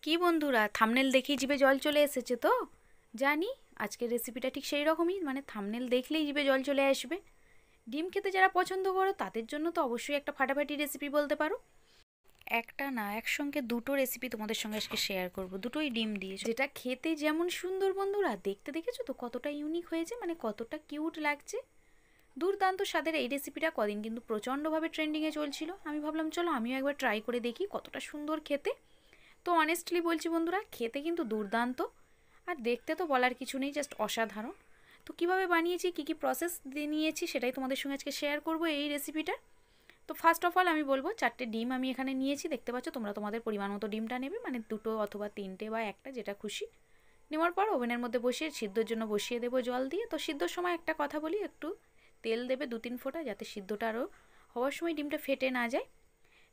কি বন্ধুরা, থাম্বনেল দেখেই জিভে জল চলে এসেছে তো? জানি আজকের রেসিপিটা ঠিক সেই রকমই, মানে থাম্বনেল দেখলেই জিভে জল চলে আসবে। ডিম খেতে যারা পছন্দ করো তাদের জন্য তো অবশ্যই একটা ফাটাফাটি রেসিপি বলতে পারো। একটা না, একসঙ্গে দুটো রেসিপি তোমাদের সঙ্গে আজকে শেয়ার করব, দুটোই ডিম দিয়ে, যেটা খেতে যেমন সুন্দর বন্ধুরা, দেখতে দেখেছো তো কতটা ইউনিক হয়েছে, মানে কতটা কিউট লাগছে। দুর্দান্ত স্বাদের এই রেসিপিটা কদিন কিন্তু প্রচণ্ডভাবে ট্রেন্ডিংয়ে চলছিল। আমি ভাবলাম চলো আমিও একবার ট্রাই করে দেখি কতটা সুন্দর খেতে। তো অনেস্টলি বলছি বন্ধুরা, খেতে কিন্তু দুর্দান্ত, আর দেখতে তো বলার কিছু নেই, জাস্ট অসাধারণ। তো কিভাবে বানিয়েছি, কী কী প্রসেস দিয়ে নিয়েছি, সেটাই তোমাদের সঙ্গে আজকে শেয়ার করব এই রেসিপিটা। তো ফার্স্ট অফ অল আমি বলবো, 4টে ডিম আমি এখানে নিয়েছি, দেখতে পাচ্ছ। তোমরা তোমাদের পরিমাণ মতো ডিমটা নেবে, মানে দুটো অথবা তিনটে বা একটা, যেটা খুশি। নেওয়ার পর ওভেনের মধ্যে বসিয়ে সিদ্ধর জন্য বসিয়ে দেবো জল দিয়ে। তো সিদ্ধর সময় একটা কথা বলি, একটু তেল দেবে 2-3 ফোঁটা, যাতে সিদ্ধটা আরও হওয়ার সময় ডিমটা ফেটে না যায়।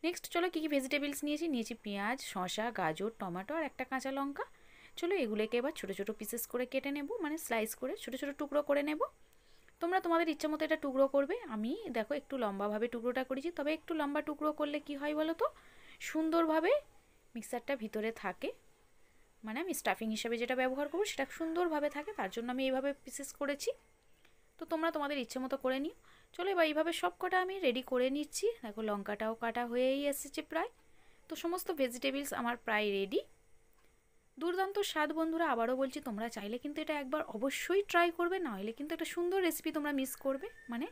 নেক্সট চলো কী কী ভেজিটেবলস নিয়েছি পেঁয়াজ, শসা, গাজর, টমেটো আর একটা কাঁচা লঙ্কা। চলো এগুলোকে এবার ছোটো ছোটো পিসেস করে কেটে নেব, মানে স্লাইস করে ছোটো ছোটো টুকরো করে নেব। তোমরা তোমাদের ইচ্ছা মতো এটা টুকরো করবে। আমি দেখো একটু লম্বাভাবে টুকরোটা করেছি, তবে একটু লম্বা টুকরো করলে কি হয় বলো তো, সুন্দরভাবে মিক্সারটা ভিতরে থাকে, মানে আমি স্টাফিং হিসাবে যেটা ব্যবহার করবো সেটা সুন্দরভাবে থাকে, তার জন্য আমি এইভাবে পিসেস করেছি। তো তোমরা তোমাদের ইচ্ছে মতো করে নিও। চলো এবার এইভাবে সব কটা আমি রেডি করে নিচ্ছি। দেখো লঙ্কাটাও কাটা হয়েই এসেছে প্রায়। তো সমস্ত ভেজিটেবলস আমার প্রায় রেডি। দুর্দান্ত স্বাদ বন্ধুরা, আবারও বলছি তোমরা চাইলে কিন্তু এটা একবার অবশ্যই ট্রাই করবে, না হলে কিন্তু একটা সুন্দর রেসিপি তোমরা মিস করবে। মানে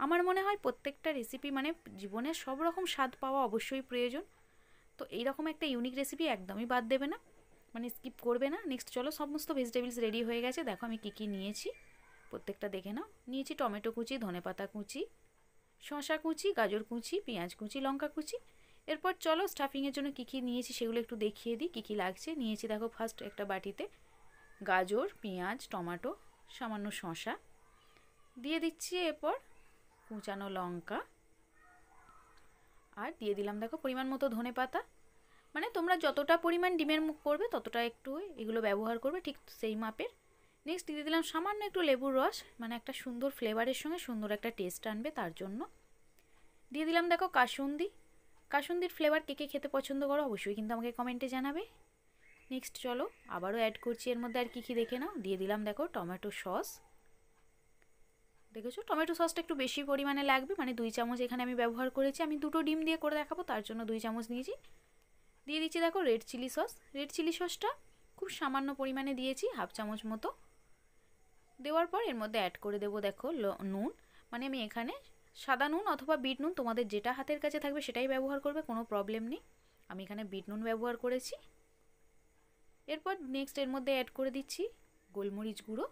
আমার মনে হয় প্রত্যেকটা রেসিপি, মানে জীবনে সব রকম স্বাদ পাওয়া অবশ্যই প্রয়োজন। তো এইরকম একটা ইউনিক রেসিপি একদমই বাদ দেবে না, মানে স্কিপ করবে না। নেক্সট চলো, সমস্ত ভেজিটেবলস রেডি হয়ে গেছে। দেখো আমি কী কী নিয়েছি প্রত্যেকটা দেখে নাও। নিয়েছি টমেটো কুচি, ধনেপাতা কুচি, শসা কুচি, গাজর কুচি, পেঁয়াজ কুচি, লঙ্কা কুচি। এরপর চলো স্টাফিংয়ের জন্য কী কী নিয়েছি সেগুলো একটু দেখিয়ে দিই, কী কী লাগছে। নিয়েছি দেখো ফার্স্ট একটা বাটিতে গাজর, পেঁয়াজ, টমেটো, সামান্য শসা দিয়ে দিচ্ছি। এরপর কুচানো লঙ্কা, আর দিয়ে দিলাম দেখো পরিমাণ মতো ধনেপাতা। মানে তোমরা যতটা পরিমাণ ডিমের মুখ করবে ততটা একটু এগুলো ব্যবহার করবে, ঠিক সেই মাপের। নেক্সট দিয়ে দিলাম সামান্য একটু লেবুর রস, মানে একটা সুন্দর ফ্লেভারের সঙ্গে সুন্দর একটা টেস্ট আনবে তার জন্য। দিয়ে দিলাম দেখো কাসুন্দি। কাসুন্দির ফ্লেভার কে কে খেতে পছন্দ করো অবশ্যই কিন্তু আমাকে কমেন্টে জানাবে। নেক্সট চলো আবারও অ্যাড করছি এর মধ্যে, আর কী কী দেখে নাও। দিয়ে দিলাম দেখো টমেটো সস। দেখেছো টমেটো সসটা একটু বেশি পরিমাণে লাগবে, মানে 2 চামচ এখানে আমি ব্যবহার করেছি। আমি দুটো ডিম দিয়ে করে দেখাবো, তার জন্য 2 চামচ নিয়েছি। দিয়ে দিচ্ছি দেখো red chilli sauce. Red chilli সসটা খুব সামান্য পরিমাণে দিয়েছি, হাফ চামচ মতো। দেওয়ার পর এর মধ্যে অ্যাড করে দেবো দেখো নুন। মানে আমি এখানে সাদা নুন অথবা বিট নুন, তোমাদের যেটা হাতের কাছে থাকবে সেটাই ব্যবহার করবে, কোনো প্রবলেম নেই। আমি এখানে বিট নুন ব্যবহার করেছি। এরপর নেক্সট এর মধ্যে অ্যাড করে দিচ্ছি গোলমরিচ গুঁড়ো,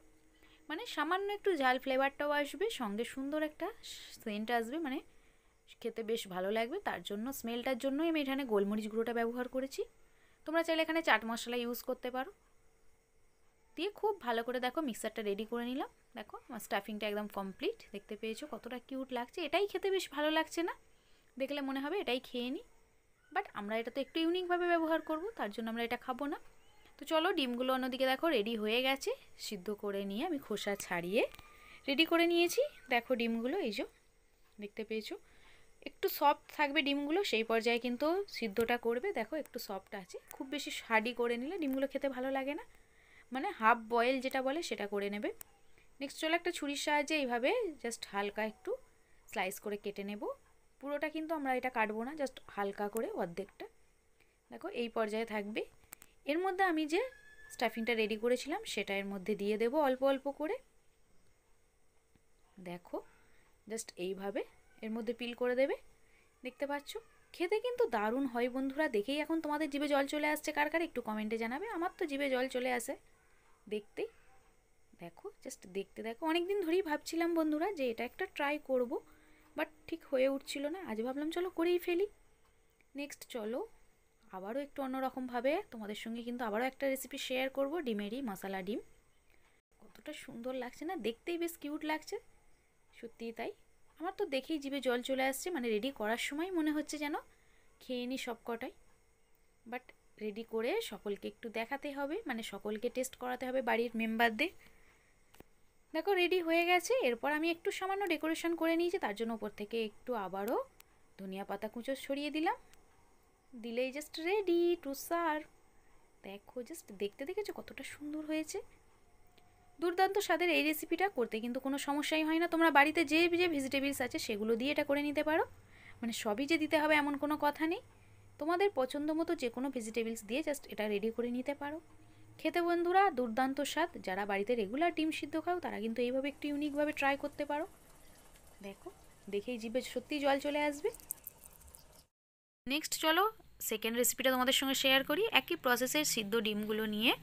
মানে সামান্য একটু ঝাল ফ্লেভারটাও আসবে, সঙ্গে সুন্দর একটা সেন্ট আসবে, মানে খেতে বেশ ভালো লাগবে। তার জন্য স্মেলটার জন্যই আমি এখানে গোলমরিচ গুঁড়োটা ব্যবহার করেছি। তোমরা চাইলে এখানে চাট মশলা ইউজ করতে পারো। দিয়ে খুব ভালো করে দেখো মিক্সারটা রেডি করে নিলাম। দেখো আমার স্টাফিংটা একদম কমপ্লিট, দেখতে পেয়েছো কতটা কিউট লাগছে। এটাই খেতে বেশ ভালো লাগছে না? দেখলে মনে হবে এটাই খেয়ে নিই, বাট আমরা এটা তো একটু ইউনিকভাবে ব্যবহার করব, তার জন্য আমরা এটা খাবো না। তো চলো ডিমগুলো অন্যদিকে দেখো রেডি হয়ে গেছে, সিদ্ধ করে নিয়ে আমি খোসা ছাড়িয়ে রেডি করে নিয়েছি। দেখো ডিমগুলো এই যে দেখতে পেয়েছো, একটু সফট থাকবে ডিমগুলো, সেই পর্যায়ে কিন্তু সিদ্ধটা করবে। দেখো একটু সফট আছে, খুব বেশি হার্ডি করে নিলে ডিমগুলো খেতে ভালো লাগে না, মানে হাফ বয়েল যেটা বলে সেটা করে নেবে। নেক্সট চলো একটা ছুরির সাহায্যে এইভাবে জাস্ট হালকা একটু স্লাইস করে কেটে নেব। পুরোটা কিন্তু আমরা এটা কাটবো না, জাস্ট হালকা করে অর্ধেকটা। দেখো এই পর্যায়ে থাকবে। এর মধ্যে আমি যে স্টাফিংটা রেডি করেছিলাম সেটা এর মধ্যে দিয়ে দেবো অল্প অল্প করে। দেখো জাস্ট এইভাবে এর মধ্যে পিল করে দেবে, দেখতে পাচ্ছ। খেতে কিন্তু দারুণ হয় বন্ধুরা, দেখেই এখন তোমাদের জিভে জল চলে আসছে। কার কার একটু কমেন্টে জানাবে, আমার তো জিভে জল চলে আসে দেখতেই। দেখো জাস্ট দেখতে দেখো, অনেক দিন ধরেই ভাবছিলাম বন্ধুরা যে এটা একটা ট্রাই করব, বাট ঠিক হয়ে উঠছিল না। আজ ভাবলাম চলো করেই ফেলি। নেক্সট চলো আবারও একটু অন্যরকমভাবে তোমাদের সঙ্গে কিন্তু আবারও একটা রেসিপি শেয়ার করব, ডিমেরই মশলা ডিম। কতটা সুন্দর লাগছে না, দেখতেই বেশ কিউট লাগছে, সত্যিই তাই। আমার তো দেখেই জিভে জল চলে আসছে, মানে রেডি করার সময় মনে হচ্ছে যেন খেয়ে নিই সব কটাই। বাট রেডি করে সকলকে একটু দেখাতে হবে, মানে সকলকে টেস্ট করাতে হবে বাড়ির মেম্বারদের। দেখো রেডি হয়ে গেছে। এরপর আমি একটু সামান্য ডেকোরেশন করে নিয়েছি, তার জন্য উপর থেকে একটু আবারও ধনিয়া পাতা কুঁচো ছড়িয়ে দিলাম। দিলেই জাস্ট রেডি টু সার্ভ। দেখো জাস্ট দেখতে দেখেছো কতটা সুন্দর হয়েছে। দুর্দান্ত স্বাদের এই রেসিপিটা করতে কিন্তু কোনো সমস্যাই হয় না। তোমরা বাড়িতে যে যে ভেজিটেবলস আছে সেগুলো দিয়ে এটা করে নিতে পারো, মানে সবই যে দিতে হবে এমন কোনো কথা নেই। তোমাদের পছন্দ মতো যে কোনো ভেজিটেবলস দিয়ে জাস্ট এটা রেডি করে নিতে পারো। খেতে বন্ধুরা দুর্দান্ত স্বাদ। যারা বাড়িতে রেগুলার ডিম সিদ্ধ খাও তারা কিন্তু এইভাবে একটু ইউনিকভাবে ট্রাই করতে পারো। দেখো দেখেই জিভে সত্যিই জল চলে আসবে। নেক্সট চলো সেকেন্ড রেসিপিটা তোমাদের সঙ্গে শেয়ার করি। একই প্রসেসের সিদ্ধ ডিমগুলো নিয়ে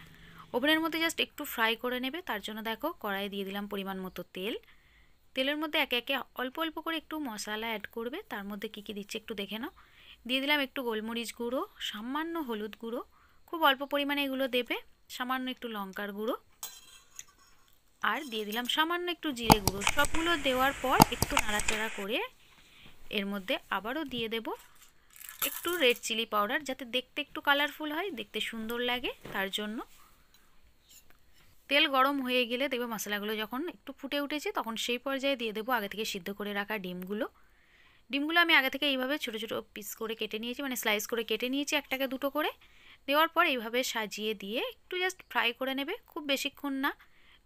ওভেনের মধ্যে জাস্ট একটু ফ্রাই করে নেবে। তার জন্য দেখো কড়াইয়ে দিয়ে দিলাম পরিমাণ মতো তেল। তেলের মধ্যে একে একে অল্প অল্প করে একটু মশলা অ্যাড করবে। তার মধ্যে কী কী দিচ্ছে একটু দেখে নাও। দিয়ে দিলাম একটু গোলমরিচ গুঁড়ো, সামান্য হলুদ গুঁড়ো, খুব অল্প পরিমাণে এগুলো দেবে, সামান্য একটু লঙ্কার গুঁড়ো, আর দিয়ে দিলাম সামান্য একটু জিরে গুঁড়ো। সবগুলো দেওয়ার পর একটু নাড়াচাড়া করে এর মধ্যে আবারও দিয়ে দেব একটু রেড চিলি পাউডার, যাতে দেখতে একটু কালারফুল হয়, দেখতে সুন্দর লাগে তার জন্য। তেল গরম হয়ে গেলে দেখবে মশলাগুলো যখন একটু ফুটে উঠেছে তখন সেই পর্যায়ে দিয়ে দেবো আগে থেকে সিদ্ধ করে রাখা ডিমগুলো। ডিমগুলো আমি আগে থেকে এইভাবে ছোটো ছোটো পিস করে কেটে নিয়েছি, মানে স্লাইস করে কেটে নিয়েছি একটাকে দুটো করে। দেওয়ার পর এইভাবে সাজিয়ে দিয়ে একটু জাস্ট ফ্রাই করে নেবে, খুব বেশিক্ষণ না,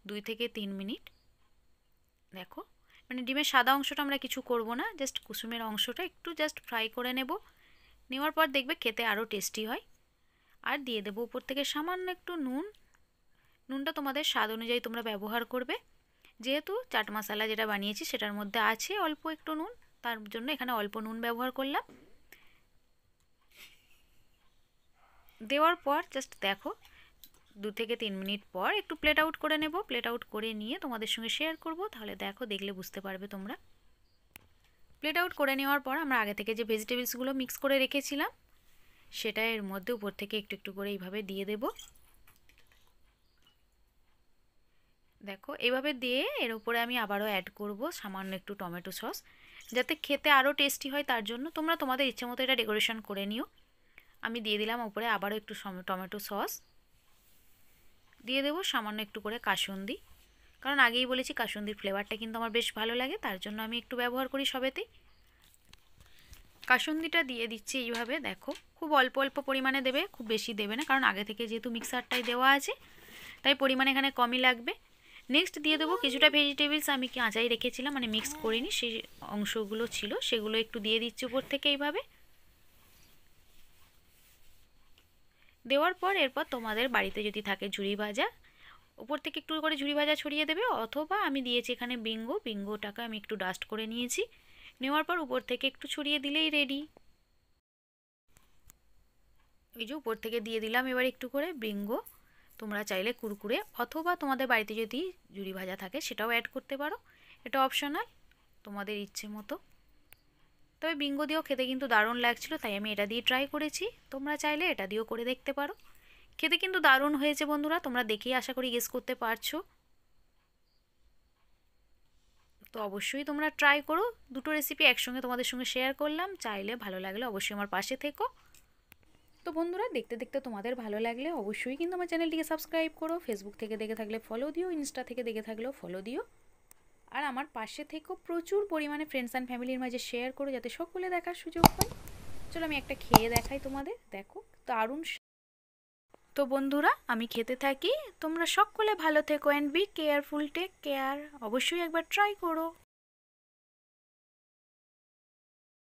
2 থেকে 3 মিনিট। দেখো মানে ডিমের সাদা অংশটা আমরা কিছু করব না, জাস্ট কুসুমের অংশটা একটু জাস্ট ফ্রাই করে নেব। নেওয়ার পর দেখবে খেতে আরও টেস্টি হয়। আর দিয়ে দেবো উপর থেকে সামান্য একটু নুন। নুনটা তোমাদের স্বাদ অনুযায়ী তোমরা ব্যবহার করবে। যেহেতু চাট মশলা যেটা বানিয়েছি সেটার মধ্যে আছে অল্প একটু নুন, তার জন্য এখানে অল্প নুন ব্যবহার করলাম। দেওয়ার পর জাস্ট দেখো 2 থেকে 3 মিনিট পর একটু প্লেট আউট করে নেব। প্লেট আউট করে নিয়ে তোমাদের সঙ্গে শেয়ার করব, তাহলে দেখো দেখলে বুঝতে পারবে তোমরা। প্লেট আউট করে নেওয়ার পর আমরা আগে থেকে যে ভেজিটেবলসগুলো মিক্স করে রেখেছিলাম সেটা এর মধ্যে উপর থেকে একটু একটু করে এইভাবে দিয়ে দেব। দেখো এইভাবে দিয়ে এর উপরে আমি আবারও অ্যাড করব সামান্য একটু টমেটো সস, যাতে খেতে আরও টেস্টি হয় তার জন্য। তোমরা তোমাদের ইচ্ছে মতো এটা ডেকোরেশন করে নিও। আমি দিয়ে দিলাম উপরে আবারও একটু টমেটো সস। দিয়ে দেবো সামান্য একটু করে কাসুন্দি, কারণ আগেই বলেছি কাসুন্দির ফ্লেভারটা কিন্তু আমার বেশ ভালো লাগে, তার জন্য আমি একটু ব্যবহার করি সবেতেই। কাসুন্দিটা দিয়ে দিচ্ছি এইভাবে। দেখো খুব অল্প অল্প পরিমাণে দেবে, খুব বেশি দেবে না, কারণ আগে থেকে যেহেতু মিক্সারটাই দেওয়া আছে তাই পরিমাণ এখানে কমই লাগবে। নেক্সট দিয়ে দেবো কিছুটা ভেজিটেবলস আমি কাঁচাই রেখেছিলাম, মানে মিক্স করিনি, সেই অংশগুলো ছিল সেগুলো একটু দিয়ে দিচ্ছি উপর থেকে এইভাবে। দেওয়ার পর এরপর তোমাদের বাড়িতে যদি থাকে ঝুরি ভাজা, উপর থেকে একটু করে ঝুরি ভাজা ছড়িয়ে দেবে, অথবা আমি দিয়েছি এখানে বিঙ্গোটাকে আমি একটু ডাস্ট করে নিয়েছি। নেওয়ার পর উপর থেকে একটু ছড়িয়ে দিলেই রেডি। এই যে উপর থেকে দিয়ে দিলাম এবার একটু করে বিঙ্গো। তোমরা চাইলে কুরকুরে অথবা তোমাদের বাড়িতে যদি ঝুরি ভাজা থাকে সেটাও অ্যাড করতে পারো, এটা অপশনাল, তোমাদের ইচ্ছে মতো। তবে বিঙ্গো দিয়েও খেতে কিন্তু দারুণ লাগছিল, তাই আমি এটা দিয়ে ট্রাই করেছি। তোমরা চাইলে এটা দিয়েও করে দেখতে পারো, খেতে কিন্তু দারুণ হয়েছে বন্ধুরা। তোমরা দেখেই আশা করি গেস করতে পারছো। তো অবশ্যই তোমরা ট্রাই করো। দুটো রেসিপি একসঙ্গে তোমাদের সঙ্গে শেয়ার করলাম, চাইলে ভালো লাগলে অবশ্যই আমার পাশে থেকো। তো বন্ধুরা দেখতে দেখতে তোমাদের ভালো লাগলে অবশ্যই কিন্তু আমার চ্যানেলটিকে সাবস্ক্রাইব করো। ফেসবুক থেকে দেখে থাকলে ফলো দিও, ইনস্টা থেকে দেখে থাকলেও ফলো দিও। আর আমার পাশে থেকেও প্রচুর পরিমাণে ফ্রেন্ডস অ্যান্ড ফ্যামিলির মাঝে শেয়ার করো, যাতে সকলে দেখার সুযোগ পায়। চলো আমি একটা খেয়ে দেখাই তোমাদের। দেখো দারুণ। তো বন্ধুরা আমি খেতে থাকি, তোমরা সকলে ভালো থেকো and be careful, take care. অবশ্যই একবার ট্রাই করো।